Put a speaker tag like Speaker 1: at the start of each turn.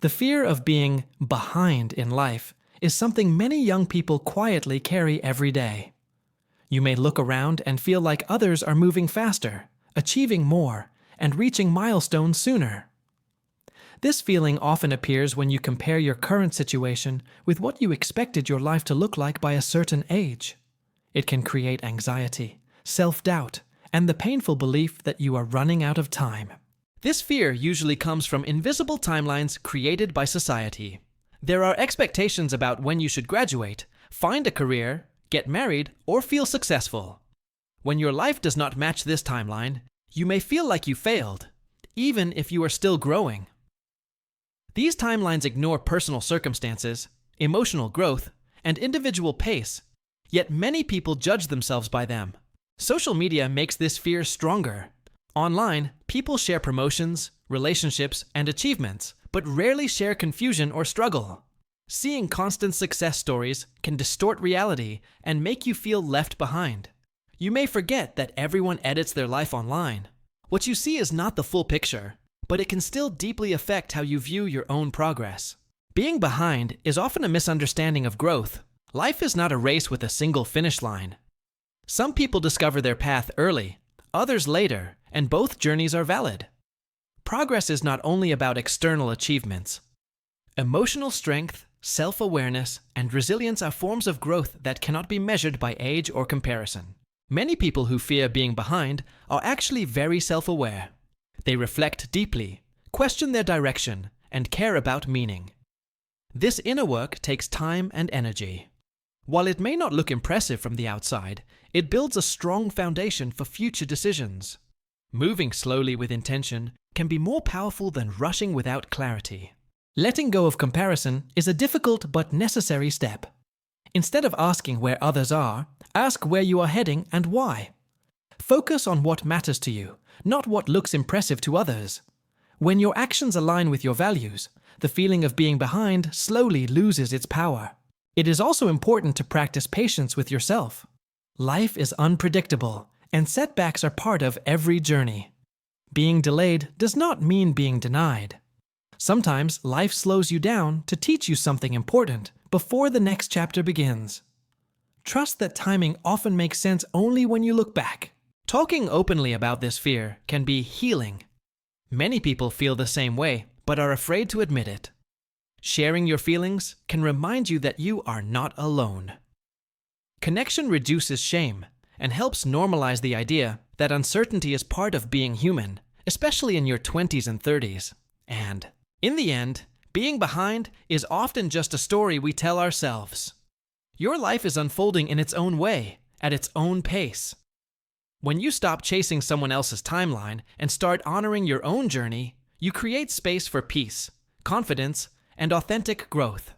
Speaker 1: The fear of being behind in life is something many young people quietly carry every day. You may look around and feel like others are moving faster, achieving more, and reaching milestones sooner. This feeling often appears when you compare your current situation with what you expected your life to look like by a certain age. It can create anxiety, self-doubt, and the painful belief that you are running out of time. This fear usually comes from invisible timelines created by society. There are expectations about when you should graduate, find a career, get married, or feel successful. When your life does not match this timeline, you may feel like you failed, even if you are still growing. These timelines ignore personal circumstances, emotional growth, and individual pace, yet many people judge themselves by them. Social media makes this fear stronger. Online, people share promotions, relationships, and achievements, but rarely share confusion or struggle. Seeing constant success stories can distort reality and make you feel left behind. You may forget that everyone edits their life online. What you see is not the full picture, but it can still deeply affect how you view your own progress. Being behind is often a misunderstanding of growth. Life is not a race with a single finish line. Some people discover their path early, others later, and both journeys are valid. Progress is not only about external achievements. Emotional strength, self-awareness, and resilience are forms of growth that cannot be measured by age or comparison. Many people who fear being behind are actually very self-aware. They reflect deeply, question their direction, and care about meaning. This inner work takes time and energy. While it may not look impressive from the outside, it builds a strong foundation for future decisions. Moving slowly with intention can be more powerful than rushing without clarity. Letting go of comparison is a difficult but necessary step. Instead of asking where others are, ask where you are heading and why. Focus on what matters to you, not what looks impressive to others. When your actions align with your values, the feeling of being behind slowly loses its power. It is also important to practice patience with yourself. Life is unpredictable, and setbacks are part of every journey. Being delayed does not mean being denied. Sometimes life slows you down to teach you something important before the next chapter begins. Trust that timing often makes sense only when you look back. Talking openly about this fear can be healing. Many people feel the same way, but are afraid to admit it. Sharing your feelings can remind you that you are not alone. Connection reduces shame and helps normalize the idea that uncertainty is part of being human, especially in your 20s and 30s. And, in the end, being behind is often just a story we tell ourselves. Your life is unfolding in its own way, at its own pace. When you stop chasing someone else's timeline and start honoring your own journey, you create space for peace, confidence, and authentic growth.